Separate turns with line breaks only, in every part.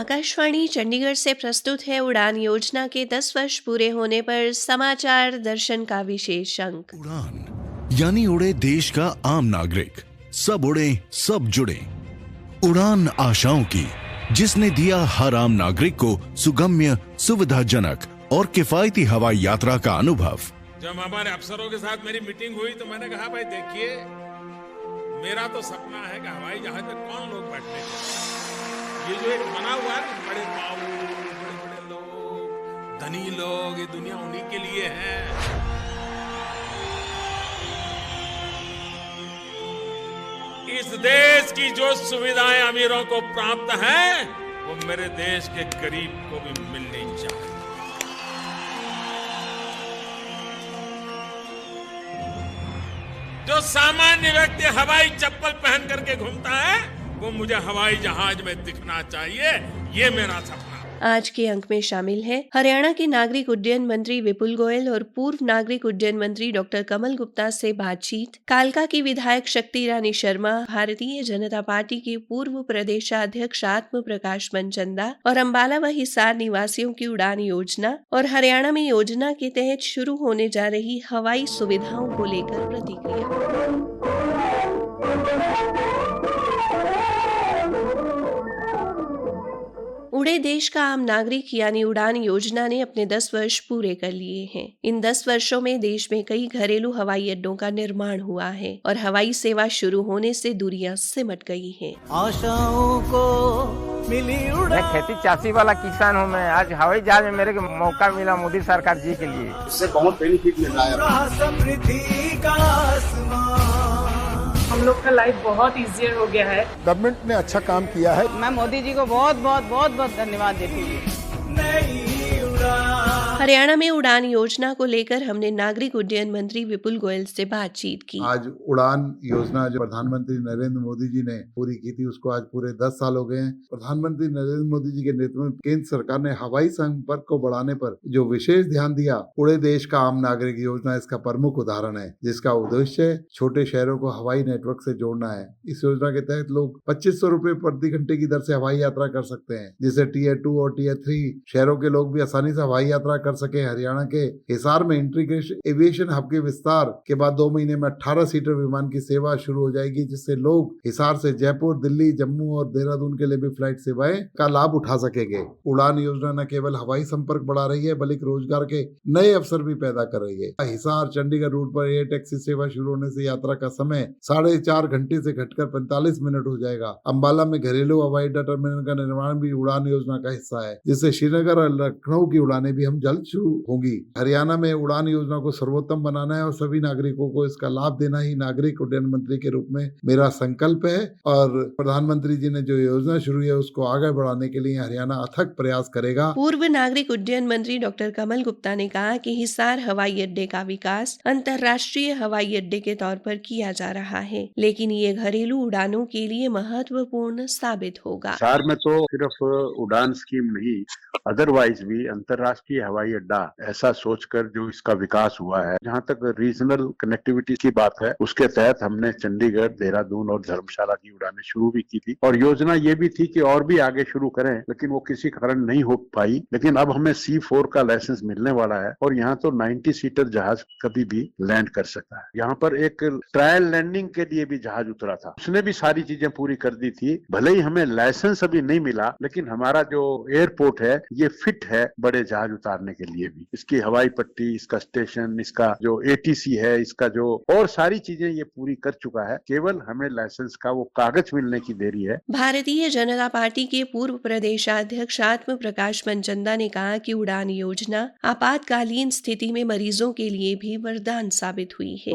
आकाशवाणी चंडीगढ़ से प्रस्तुत है उड़ान योजना के 10 वर्ष पूरे होने पर समाचार दर्शन का विशेष अंक।
उड़ान यानी उड़े देश का आम नागरिक, सब उड़े सब जुड़े। उड़ान आशाओं की, जिसने दिया हर आम नागरिक को सुगम्य, सुविधाजनक और किफायती हवाई यात्रा का अनुभव।
जब हमारे अफसरों के साथ मेरी मीटिंग हुई तो मैंने कहा, भाई देखिए, मेरा तो सपना है कि हवाई जहाज में कौन लोग बैठने चाहिए। ये जो एक बना हुआ है, बड़े बाबू, बड़े बड़े लोग, धनी लोग, ये दुनिया उन्हीं के लिए है। इस देश की जो सुविधाएं अमीरों को प्राप्त हैं, वो मेरे देश के गरीब को भी मिलनी चाहिए। जो सामान्य व्यक्ति हवाई चप्पल पहन करके घूमता है, वो मुझे हवाई जहाज में दिखना चाहिए। ये मेरा सपना।
आज के अंक में शामिल है हरियाणा के नागरिक उड्डयन मंत्री विपुल गोयल और पूर्व नागरिक उड्डयन मंत्री डॉक्टर कमल गुप्ता से बातचीत, कालका की विधायक शक्ति रानी शर्मा, भारतीय जनता पार्टी के पूर्व प्रदेशाध्यक्ष आत्म प्रकाश मनचंदा और अंबाला व हिसार निवासियों की उड़ान योजना और हरियाणा में योजना के तहत शुरू होने जा रही हवाई सुविधाओं को लेकर प्रतिक्रिया। उड़े देश का आम नागरिक यानी उड़ान योजना ने अपने 10 वर्ष पूरे कर लिए हैं। इन 10 वर्षों में देश में कई घरेलू हवाई अड्डों का निर्माण हुआ है और हवाई सेवा शुरू होने से दूरियां सिमट गई हैं।
आशाओं को मिली उड़ान।
मैं खेती चासी वाला किसान हूँ। मैं आज हवाई जहाज में मेरे को मौका मिला मोदी सरकार जी के लिए,
इससे बहुत बेनिफिट मिल रहा है।
समृद्धि का आसमान,
हम लोग का लाइफ बहुत इजियर हो गया है।
गवर्नमेंट ने अच्छा काम किया है।
मैं मोदी जी को बहुत बहुत बहुत बहुत धन्यवाद देती हूँ।
नई उड़ान।
हरियाणा में उड़ान योजना को लेकर हमने नागरिक उड्डयन मंत्री विपुल गोयल से बातचीत की।
आज उड़ान योजना जो प्रधानमंत्री नरेंद्र मोदी जी ने पूरी की थी, उसको आज पूरे 10 साल हो गए हैं। प्रधानमंत्री नरेंद्र मोदी जी के नेतृत्व में केंद्र सरकार ने हवाई संपर्क को बढ़ाने पर जो विशेष ध्यान दिया, उड़े देश का आम नागरिक योजना इसका प्रमुख उदाहरण है, जिसका उद्देश्य छोटे शहरों को हवाई नेटवर्क से जोड़ना है। इस योजना के तहत लोग 2500 रुपए प्रति घंटे की दर से हवाई यात्रा कर सकते हैं, जिससे टीयर 2 और टीयर 3 शहरों के लोग भी आसानी से हवाई यात्रा कर सके। हरियाणा के हिसार में इंटीग्रेटेड एविएशन हब के विस्तार के बाद 2 महीने में 18 सीटर विमान की सेवा शुरू हो जाएगी, जिससे लोग हिसार से जयपुर, दिल्ली, जम्मू और देहरादून के लिए भी फ्लाइट सेवाएं का लाभ उठा सकेंगे। उड़ान योजना न केवल हवाई संपर्क बढ़ा रही है, बल्कि रोजगार के नए अवसर भी पैदा कर रही है। हिसार चंडीगढ़ रूट पर एयर टैक्सी सेवा शुरू होने से यात्रा का समय 4.5 घंटे से घटकर 45 मिनट हो जाएगा। अंबाला में घरेलू हवाई अड्डा टर्मिनल का निर्माण भी उड़ान योजना का हिस्सा है, जिससे श्रीनगर और लखनऊ की उड़ानें भी हम जल्द शुरू होंगी। हरियाणा में उड़ान योजना को सर्वोत्तम बनाना है और सभी नागरिकों को इसका लाभ देना ही नागरिक उड्डयन मंत्री के रूप में मेरा संकल्प है। और प्रधानमंत्री जी ने जो योजना शुरू है, उसको आगे बढ़ाने के लिए हरियाणा अथक प्रयास करेगा।
पूर्व नागरिक उड्डयन मंत्री डॉक्टर कमल गुप्ता ने कहा कि हिसार हवाई अड्डे का विकास अंतर्राष्ट्रीय हवाई अड्डे के तौर पर किया जा रहा है, लेकिन ये घरेलू उड़ानों के लिए महत्वपूर्ण साबित होगा।
हिसार में तो सिर्फ उड़ान स्कीम नहीं, अदरवाइज भी अंतर्राष्ट्रीय हवाई अड्डा ऐसा सोचकर जो इसका विकास हुआ है। जहां तक रीजनल कनेक्टिविटी की बात है, उसके तहत हमने चंडीगढ़, देहरादून और धर्मशाला की उड़ानें शुरू भी की थी और योजना ये भी थी कि और भी आगे शुरू करें, लेकिन वो किसी कारण नहीं हो पाई। लेकिन अब हमें C4 का लाइसेंस मिलने वाला है और यहाँ तो 90 सीटर जहाज कभी भी लैंड कर सकता है। यहाँ पर एक ट्रायल लैंडिंग के लिए भी जहाज उतरा था, उसने भी सारी चीजें पूरी कर दी थी। भले ही हमें लाइसेंस अभी नहीं मिला, लेकिन हमारा जो एयरपोर्ट है ये फिट है बड़े जहाज उतारने के लिए भी। इसकी हवाई पट्टी, इसका स्टेशन, इसका जो ATC है, इसका जो और सारी चीजें ये पूरी कर चुका है। केवल हमें लाइसेंस का वो कागज मिलने की देरी है।
भारतीय जनता पार्टी के पूर्व प्रदेशाध्यक्ष आत्म प्रकाश मनचंदा ने कहा कि उड़ान योजना आपातकालीन स्थिति में मरीजों के लिए भी वरदान साबित हुई है।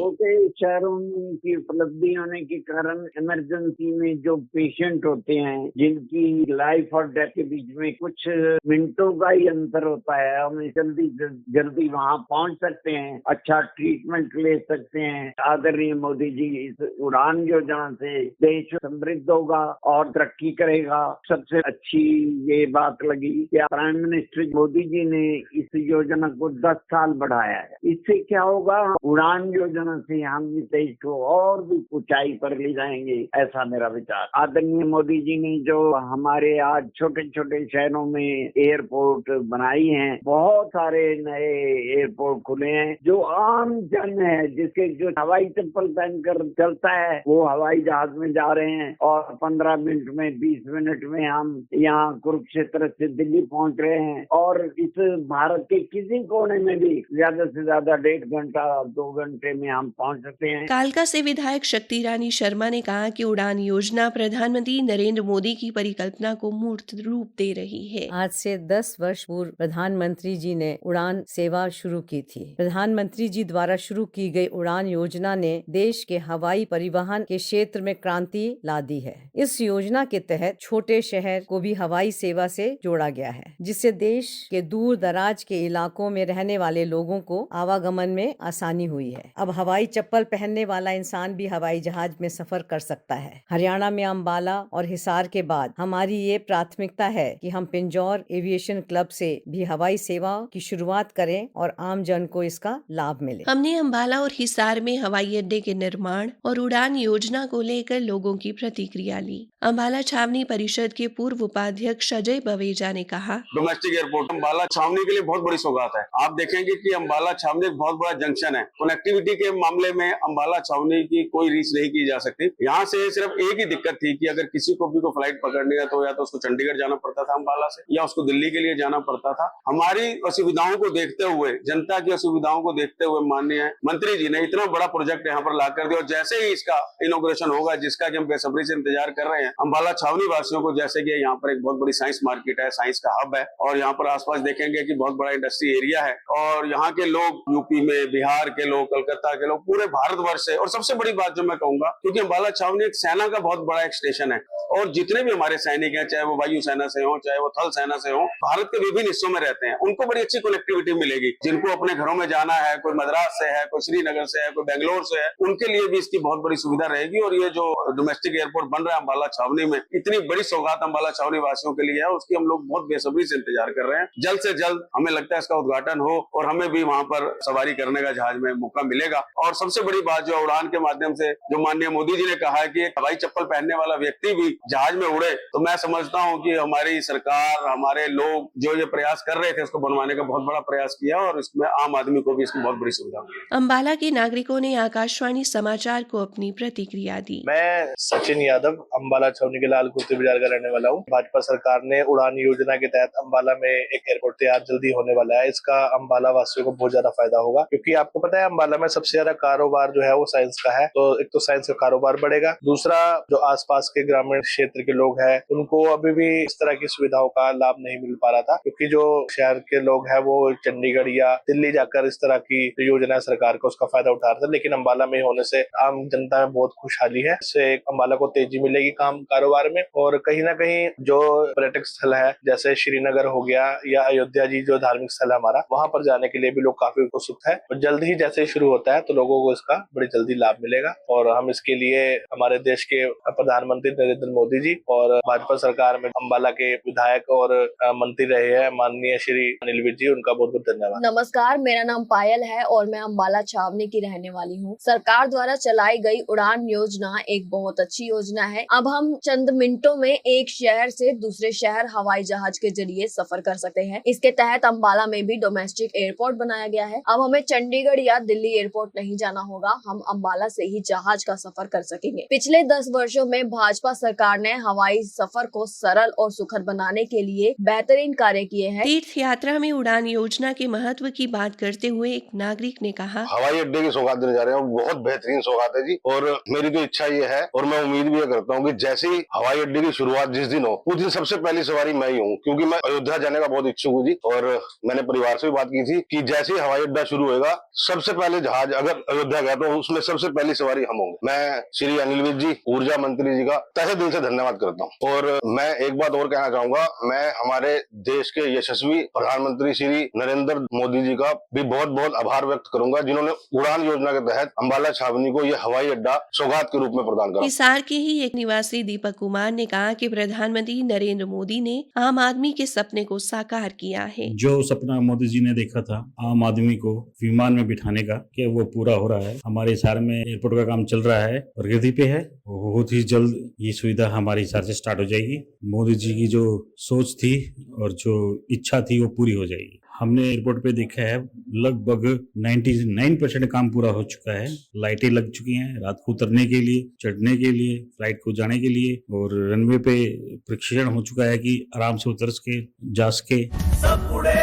शहरों में की उपलब्धि होने के कारण इमरजेंसी में जो पेशेंट होते हैं, जिनकी लाइफ और डेथ के बीच में कुछ मिनटों का ही अंतर होता है, हम जल्दी जल्दी वहाँ पहुँच सकते हैं, अच्छा ट्रीटमेंट ले सकते हैं। आदरणीय मोदी जी इस उड़ान योजना से देश समृद्ध होगा और तरक्की करेगा। सबसे अच्छी ये बात लगी कि प्राइम मिनिस्टर मोदी जी ने इस योजना को 10 साल बढ़ाया है। इससे क्या होगा, उड़ान योजना से हम इस देश को और भी ऊंचाई पर ले जाएंगे, ऐसा मेरा विचार। आदरणीय मोदी जी ने जो हमारे आज छोटे छोटे शहरों में एयरपोर्ट बनाई हैं, बहुत सारे नए एयरपोर्ट खुले हैं। जो आम जन है, जिसके जो हवाई चप्पल पहनकर चलता है, वो हवाई जहाज में जा रहे हैं और 15 मिनट में 20 मिनट में हम यहाँ कुरुक्षेत्र से दिल्ली पहुँच रहे हैं। और इस भारत के किसी कोने में भी ज्यादा से ज्यादा 1.5 घंटा 2 घंटे में हम पहुँच सकते हैं।
कालका से विधायक शक्ति रानी शर्मा ने कहा कि उड़ान योजना प्रधानमंत्री नरेंद्र मोदी की परिकल्पना को मूर्त रूप दे रही है।
आज से 10 वर्ष पूर्व प्रधानमंत्री जी ने उड़ान सेवा शुरू की थी। प्रधानमंत्री जी द्वारा शुरू की गई उड़ान योजना ने देश के हवाई परिवहन के क्षेत्र में क्रांति ला दी है। इस योजना के तहत छोटे शहर को भी हवाई सेवा से जोड़ा गया है, जिससे देश के दूर दराज के इलाकों में रहने वाले लोगों को आवागमन में आसानी हुई है। अब हवाई चप्पल पहनने वाला इंसान भी हवाई जहाज में सफर कर सकता है। हरियाणा में अंबाला और हिसार के बाद हमारी ये प्राथमिकता है कि हम पिंजौर एविएशन क्लब से भी हवाई सेवा की शुरुआत करें और आम जन को इसका लाभ मिले।
हमने अंबाला और हिसार में हवाई अड्डे के निर्माण और उड़ान योजना को लेकर लोगों की प्रतिक्रिया ली। अंबाला छावनी परिषद के पूर्व उपाध्यक्ष अजय बवेजा ने कहा,
डोमेस्टिक एयरपोर्ट अंबाला छावनी के लिए बहुत बड़ी सौगात है। आप देखेंगे कि अंबाला छावनी एक बहुत बड़ा जंक्शन है। कनेक्टिविटी के मामले में अंबाला छावनी की कोई रीच नहीं की जा सकती। यहाँ से सिर्फ एक ही दिक्कत थी कि अगर किसी को भी को फ्लाइट पकड़नी है तो या तो उसको चंडीगढ़ जाना पड़ता था अंबाला से, या उसको दिल्ली के लिए जाना पड़ता था। हमारी असुविधाओं को देखते हुए, जनता की असुविधाओं को देखते हुए माननीय मंत्री जी ने इतना बड़ा प्रोजेक्ट यहाँ पर ला कर दिया। और जैसे ही इसका इनॉग्रेशन होगा, जिसका कि हम बेसब्री से इंतजार कर रहे हैं, अंबाला छावनी वासियों को, जैसे कि यहाँ पर एक बहुत बड़ी साइंस मार्केट है, साइंस का हब है, और यहाँ पर आसपास देखेंगे कि बहुत बड़ा इंडस्ट्री एरिया है। और यहाँ के लोग यूपी में, बिहार के लोग, कलकत्ता के लोग, पूरे भारतवर्ष से। और सबसे बड़ी बात जो मैं कहूंगा, क्योंकि अंबाला छावनी एक सेना का बहुत बड़ा एक स्टेशन है, और जितने भी हमारे सैनिक हैं, चाहे वो वायु सेना से हो, चाहे वो थल सेना से हो, भारत के विभिन्न हिस्सों में रहते हैं, उनको बड़ी अच्छी कनेक्टिविटी मिलेगी। जिनको अपने घरों में जाना है, कोई मद्रास से है, कोई श्रीनगर से है, कोई बेंगलोर से है, उनके लिए भी इसकी बहुत बड़ी सुविधा रहेगी। और ये जो डोमेस्टिक एयरपोर्ट बन रहा है अंबाला छावनी में, इतनी बड़ी सौगात अंबाला छावनी वासियों के लिए है, उसकी हम लोग बहुत बेसब्री से इंतजार कर रहे हैं। जल्द से जल्द हमें लगता है इसका उद्घाटन हो और हमें भी वहाँ पर सवारी करने का जहाज में मौका मिलेगा। और सबसे बड़ी बात जो उड़ान के माध्यम से जो माननीय मोदी जी ने कहा है कि हवाई चप्पल पहनने वाला व्यक्ति भी जहाज में उड़े, तो मैं समझता हूँ कि हमारी सरकार, हमारे लोग जो ये प्रयास कर रहे थे, उसको बनवाने का बहुत बड़ा प्रयास किया, और इसमें आम आदमी को भी इसकी बहुत बड़ी सुविधा मिली।
अंबाला के नागरिकों ने आकाशवाणी समाचार को अपनी प्रतिक्रिया दी।
मैं सचिन यादव अंबाला छावनी के लाल कुर्ती बाजार का रहने वाला हूँ। भाजपा सरकार ने उड़ान योजना के तहत अंबाला में एक एयरपोर्ट तैयार जल्दी होने वाला है। इसका अंबाला वासियों को बहुत ज्यादा फायदा होगा, क्योंकि आपको पता है अंबाला में सबसे ज्यादा कारोबार जो है वो साइंस का है। तो एक तो साइंस का कारोबार बढ़ेगा, दूसरा जो आसपास के ग्रामीण क्षेत्र के लोग हैं उनको अभी भी इस तरह की सुविधाओं का लाभ नहीं मिल पा रहा था, क्योंकि जो शहर के लोग हैं वो चंडीगढ़ या दिल्ली जाकर इस तरह की योजना सरकार का उसका फायदा उठा रहे थे। लेकिन अंबाला में होने से आम जनता में बहुत खुशहाली है। इससे अंबाला को तेजी मिलेगी काम कारोबार में। और कहीं ना कहीं जो पर्यटक स्थल है, जैसे श्रीनगर हो गया या अयोध्या जी जो धार्मिक स्थल है हमारा, वहां पर जाने के लिए भी लोग काफी उत्सुक है। और जल्द ही जैसे शुरू होता है तो लोगों को इसका बड़ी जल्दी लाभ मिलेगा। और हम इसके लिए हमारे देश के प्रधानमंत्री नरेंद्र मोदी जी और भाजपा सरकार में अंबाला के विधायक और मंत्री रहे हैं माननीय श्री अनिल विज जी, उनका बहुत बहुत धन्यवाद।
नमस्कार, मेरा नाम पायल है और मैं अंबाला छावनी की रहने वाली हूँ। सरकार द्वारा चलाई गई उड़ान योजना एक बहुत अच्छी योजना है। अब हम चंद मिनटों में एक शहर से दूसरे शहर हवाई जहाज के जरिए सफर कर सकते हैं। इसके तहत अंबाला में भी डोमेस्टिक एयरपोर्ट बनाया गया है। अब हमें चंडीगढ़ या दिल्ली एयरपोर्ट नहीं जाना होगा, हम अंबाला से ही जहाज का सफर कर सकेंगे। पिछले 10 वर्षों में भाजपा सरकार ने हवाई सफर को सरल और सुखद बनाने के लिए बेहतरीन कार्य किए हैं।
तीर्थ यात्रा में उड़ान योजना के महत्व की बात करते हुए एक नागरिक ने कहा,
हवाई अड्डे की सौगात देने जा रहे हैं, बहुत बेहतरीन सौगात है जी। और मेरी तो इच्छा ये है और मैं उम्मीद भी करता हूँ कि जैसे ही हवाई अड्डे की शुरुआत जिस दिन हो, उस दिन सबसे पहली सवारी मैं ही हूँ, क्योंकि मैं अयोध्या जाने का बहुत इच्छुक हूँ जी। और मैंने परिवार से भी बात की थी कि जैसे ही हवाई अड्डा शुरू होगा, सबसे पहले जहाज अगर अयोध्या गया तो उसमें सबसे पहली सवारी हम होंगे। मैं श्री अनिल विज जी, ऊर्जा मंत्री जी का तहे दिल से धन्यवाद करता हूँ। और मैं एक बात और कहना चाहूंगा, मैं हमारे देश के यशस्वी प्रधानमंत्री प्रधानमंत्री श्री नरेंद्र मोदी जी का भी बहुत बहुत आभार व्यक्त करूंगा, जिन्होंने उड़ान योजना के तहत अंबाला छावनी को यह हवाई अड्डा सौगात के रूप में प्रदान करा।
हिसार के ही एक निवासी दीपक कुमार ने कहा कि प्रधानमंत्री नरेंद्र मोदी ने आम आदमी के सपने को साकार किया है।
जो सपना मोदी जी ने देखा था आम आदमी को विमान में बिठाने का, कि वो पूरा हो रहा है। हमारे हिसार में एयरपोर्ट का काम चल रहा है, प्रगति पे है। बहुत ही जल्द ये सुविधा हमारे हिसार से स्टार्ट हो जाएगी। मोदी जी की जो सोच थी और जो इच्छा थी वो पूरी हो जाएगी। हमने एयरपोर्ट पे देखा है लगभग 99% काम पूरा हो चुका है। लाइटें लग चुकी हैं रात को उतरने के लिए, चढ़ने के लिए, फ्लाइट को जाने के लिए, और रनवे पे प्रशिक्षण हो चुका है कि आराम से उतर सके, जा सके।
सब उड़े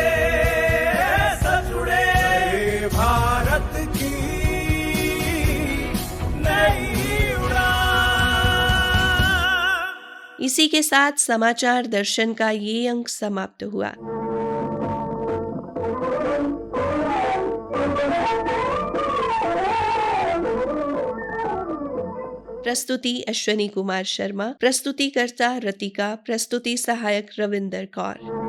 भारत की नई उड़ान।
इसी के साथ समाचार दर्शन का ये अंक समाप्त हुआ। प्रस्तुति अश्वनी कुमार शर्मा, प्रस्तुतिकर्ता रतिका, प्रस्तुति सहायक रविंदर कौर।